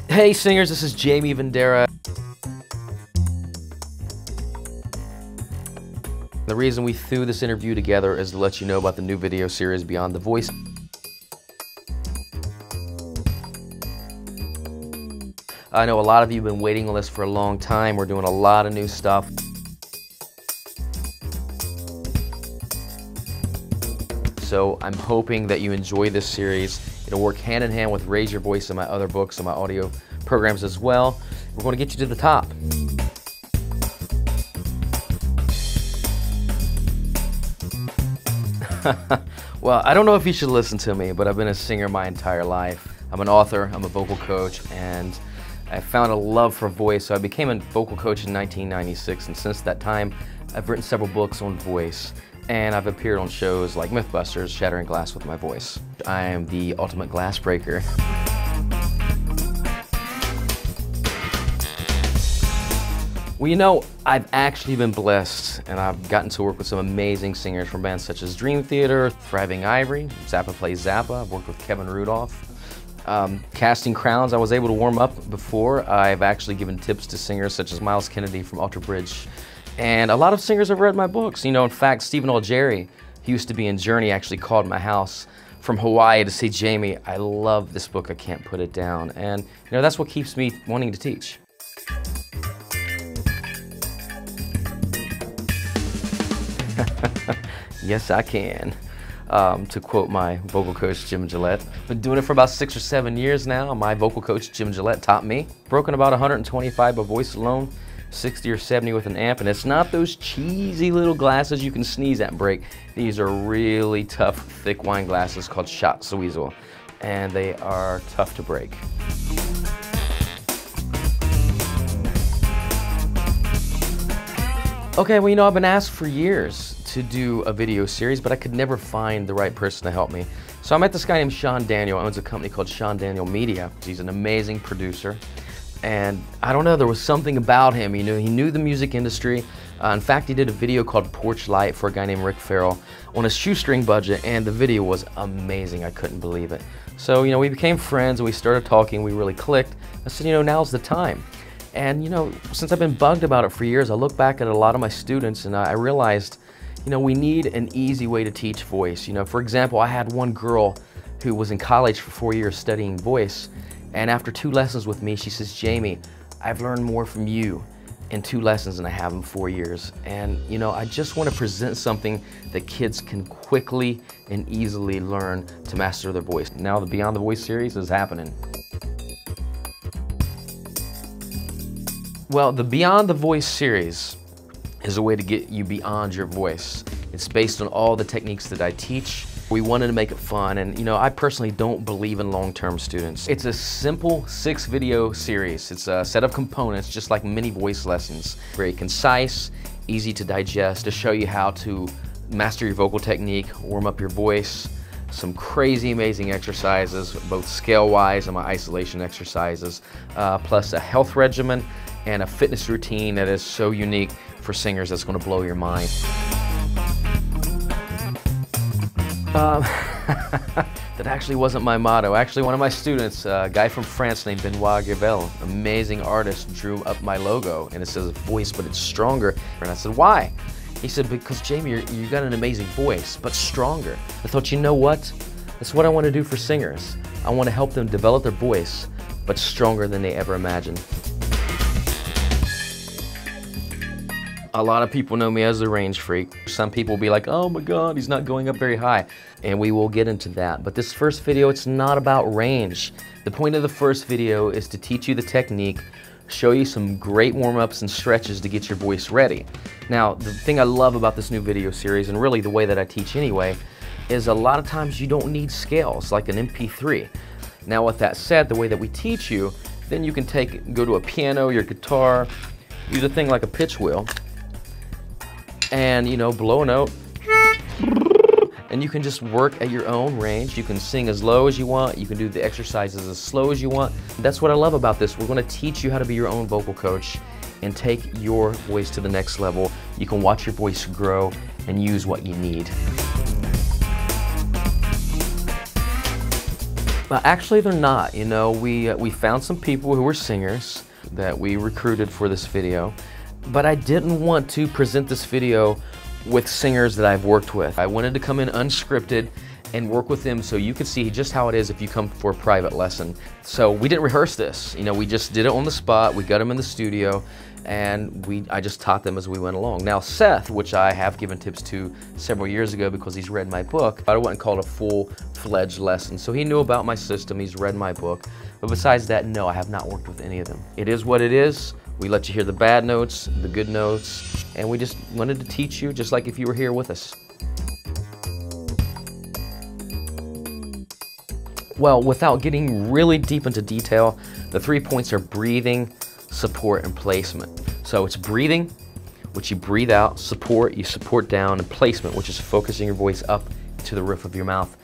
Hey singers, this is Jaime Vendera. The reason we threw this interview together is to let you know about the new video series Beyond the Voice. I know a lot of you have been waiting on this for a long time. We're doing a lot of new stuff. So I'm hoping that you enjoy this series. It'll work hand in hand with Raise Your Voice and my other books and my audio programs as well. We're going to get you to the top. Well, I don't know if you should listen to me, but I've been a singer my entire life. I'm an author, I'm a vocal coach, and I found a love for voice, so I became a vocal coach in 1996, and since that time, I've written several books on voice, and I've appeared on shows like Mythbusters, Shattering Glass with my voice. I am the ultimate glass breaker. Well, you know, I've actually been blessed, and I've gotten to work with some amazing singers from bands such as Dream Theater, Thriving Ivory, Zappa Plays Zappa. I've worked with Kevin Rudolph. Casting crowns, I was able to warm up before. I've actually given tips to singers such as Miles Kennedy from Alter Bridge. And a lot of singers have read my books. You know, in fact, Stephen Algeri, he used to be in Journey, actually called my house from Hawaii to say, Jaime, I love this book, I can't put it down. And, you know, that's what keeps me wanting to teach. Yes, I can. To quote my vocal coach, Jim Gillette. Been doing it for about 6 or 7 years now. My vocal coach, Jim Gillette, taught me. Broken about 125 by voice alone, 60 or 70 with an amp, and it's not those cheesy little glasses you can sneeze at and break. These are really tough, thick wine glasses called Shot Sweezel, and they are tough to break. Okay, well, you know, I've been asked for years to do a video series, but I could never find the right person to help me. So I met this guy named Sean Daniel, owns a company called seandanielmedia. He's an amazing producer. And I don't know, there was something about him. You know, he knew the music industry. In fact, he did a video called Porch Light for a guy named Rick Farrell on a shoestring budget, and the video was amazing. I couldn't believe it. So, you know, we became friends and we started talking, we really clicked. I said, you know, now's the time. And, you know, since I've been bugged about it for years, I look back at a lot of my students and I realized, you know, we need an easy way to teach voice. You know, for example, I had one girl who was in college for 4 years studying voice, and after 2 lessons with me, she says, Jaime, I've learned more from you in 2 lessons than I have in 4 years. And, you know, I just want to present something that kids can quickly and easily learn to master their voice. Now the Beyond the Voice series is happening. Well, the Beyond the Voice series is a way to get you beyond your voice. It's based on all the techniques that I teach. We wanted to make it fun, and you know, I personally don't believe in long-term students. It's a simple 6-video series. It's a set of components, just like mini voice lessons. Very concise, easy to digest, to show you how to master your vocal technique, warm up your voice, some crazy amazing exercises, both scale-wise and my isolation exercises, plus a health regimen and a fitness routine that is so unique for singers that's going to blow your mind. That actually wasn't my motto. Actually, one of my students, a guy from France named Benoit Gavel, amazing artist, drew up my logo, and it says voice, but it's stronger. And I said, why? He said, because Jaime, you got an amazing voice, but stronger. I thought, you know what? That's what I want to do for singers. I want to help them develop their voice, but stronger than they ever imagined. A lot of people know me as a range freak. Some people will be like, oh my God, he's not going up very high. And we will get into that. But this first video, it's not about range. The point of the first video is to teach you the technique, show you some great warm-ups and stretches to get your voice ready. Now, the thing I love about this new video series, and really the way that I teach anyway, is a lot of times you don't need scales like an MP3. Now, with that said, the way that we teach you, then you can go to a piano, your guitar, use a thing like a pitch wheel, and, you know, blow a note, and you can just work at your own range. You can sing as low as you want. You can do the exercises as slow as you want. That's what I love about this. We're going to teach you how to be your own vocal coach and take your voice to the next level. You can watch your voice grow and use what you need. Actually, they're not. You know, we found some people who were singers that we recruited for this video, but I didn't want to present this video with singers that I've worked with. I wanted to come in unscripted and work with them so you could see just how it is if you come for a private lesson. So we didn't rehearse this. You know, we just did it on the spot. We got them in the studio, and I just taught them as we went along. Now Seth, which I have given tips to several years ago because he's read my book, I wouldn't call it a full-fledged lesson. So he knew about my system, he's read my book. But besides that, no, I have not worked with any of them. It is what it is. We let you hear the bad notes, the good notes, and we just wanted to teach you just like if you were here with us. Well, without getting really deep into detail, the 3 points are breathing, support, and placement. So it's breathing, which you breathe out, support, you support down, and placement, which is focusing your voice up to the roof of your mouth.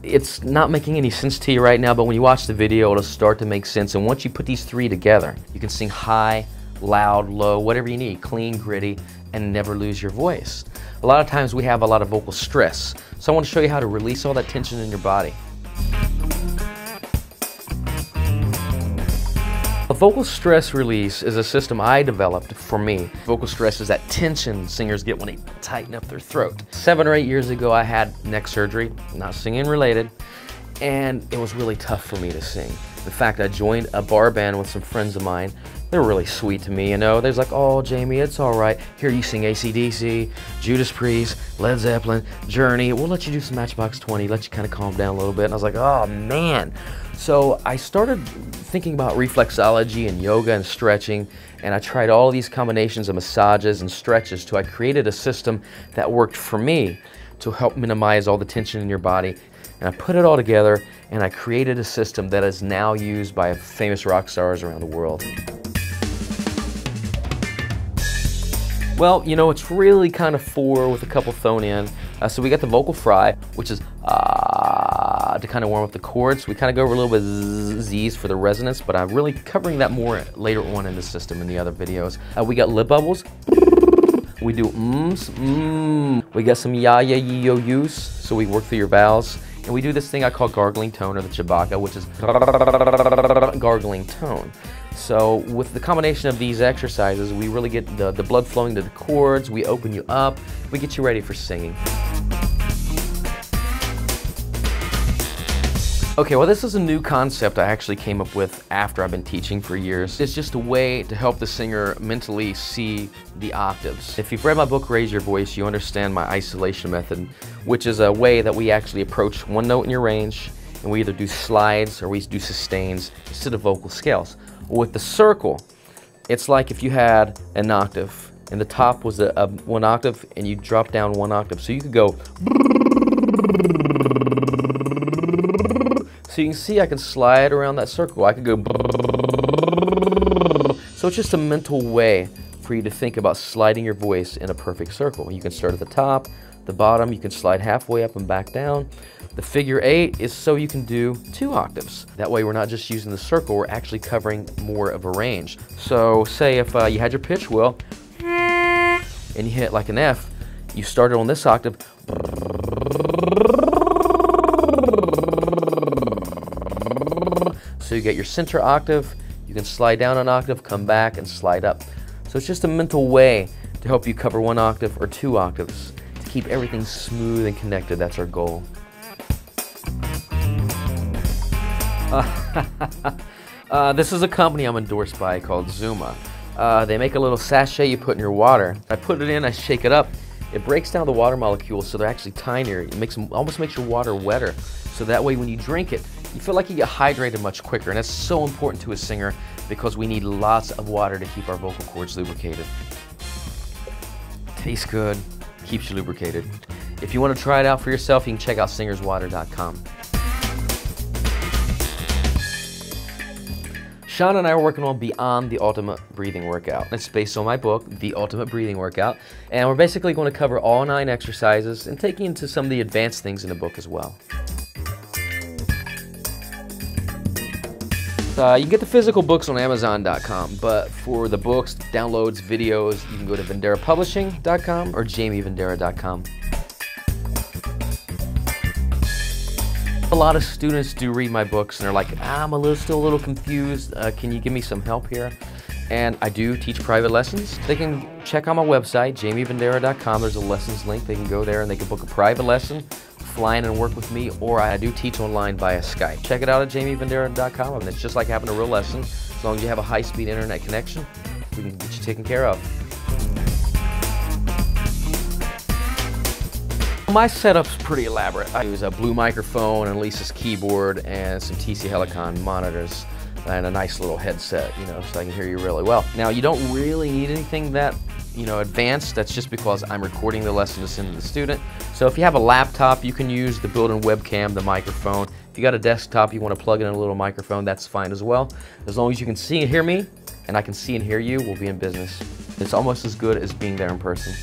It's not making any sense to you right now, but when you watch the video, it'll start to make sense. And once you put these three together, you can sing high, loud, low, whatever you need, clean, gritty, and never lose your voice. A lot of times we have a lot of vocal stress, so I want to show you how to release all that tension in your body. A vocal stress release is a system I developed for me. Vocal stress is that tension singers get when they tighten up their throat. 7 or 8 years ago, I had neck surgery, not singing related, and it was really tough for me to sing. In fact, I joined a bar band with some friends of mine. They're really sweet to me, you know. They're like, oh, Jamie, it's all right. Here, you sing AC/DC, Judas Priest, Led Zeppelin, Journey. We'll let you do some Matchbox 20, let you kind of calm down a little bit. And I was like, oh, man. So I started thinking about reflexology and yoga and stretching, and I tried all these combinations of massages and stretches till I created a system that worked for me to help minimize all the tension in your body. And I put it all together, and I created a system that is now used by famous rock stars around the world. Well, you know, it's really kind of 4 with a couple thrown in. So we got the vocal fry, which is to kind of warm up the chords. We kind of go over a little bit of Z's for the resonance, but I'm really covering that more later on in the system in the other videos. We got lip bubbles. We do mms, We got some ya, ya, ye, yo, yous, so we work through your vowels. And we do this thing I call gargling tone, or the Chewbacca, which is gargling tone. So with the combination of these exercises, we really get the blood flowing to the chords, we open you up, we get you ready for singing. Okay, well, this is a new concept I actually came up with after I've been teaching for years. It's just a way to help the singer mentally see the octaves. If you've read my book, Raise Your Voice, you understand my isolation method, which is a way that we actually approach one note in your range, and we either do slides or we do sustains instead of vocal scales. With the circle, it's like if you had an octave, and the top was a 1 octave, and you drop down 1 octave. So you could go. So you can see I can slide around that circle. I could go. So it's just a mental way for you to think about sliding your voice in a perfect circle. You can start at the top, the bottom, you can slide halfway up and back down. The figure 8 is so you can do 2 octaves. That way we're not just using the circle, we're actually covering more of a range. So say if you had your pitch wheel and you hit like an F, you started on this octave. So you get your center octave, you can slide down an octave, come back and slide up. So it's just a mental way to help you cover 1 octave or 2 octaves to keep everything smooth and connected. That's our goal. This is a company I'm endorsed by called Zuma. They make a little sachet you put in your water. I put it in, I shake it up. It breaks down the water molecules so they're actually tinier. It almost makes your water wetter. So that way when you drink it, you feel like you get hydrated much quicker. And that's so important to a singer because we need lots of water to keep our vocal cords lubricated. Tastes good, keeps you lubricated. If you want to try it out for yourself, you can check out singerswater.com. Sean and I are working on Beyond the Ultimate Breathing Workout. It's based on my book, The Ultimate Breathing Workout, and we're basically going to cover all 9 exercises and take you into some of the advanced things in the book as well. You can get the physical books on Amazon.com, but for the books, downloads, videos, you can go to VenderaPublishing.com or JamieVendera.com. A lot of students do read my books and they're like, still a little confused. Can you give me some help here? And I do teach private lessons. They can check out my website, jaimevendera.com. There's a lessons link. They can go there and they can book a private lesson, fly in and work with me, or I do teach online via Skype. Check it out at jaimevendera.com. And it's just like having a real lesson. As long as you have a high-speed internet connection, we can get you taken care of. My setup's pretty elaborate. I use a blue microphone and Lisa's keyboard and some TC Helicon monitors and a nice little headset, so I can hear you really well. Now, you don't really need anything that, advanced. That's just because I'm recording the lesson to send to the student. So if you have a laptop, you can use the built-in webcam, the microphone. If you got a desktop, you want to plug in a little microphone, that's fine as well. As long as you can see and hear me, and I can see and hear you, we'll be in business. It's almost as good as being there in person.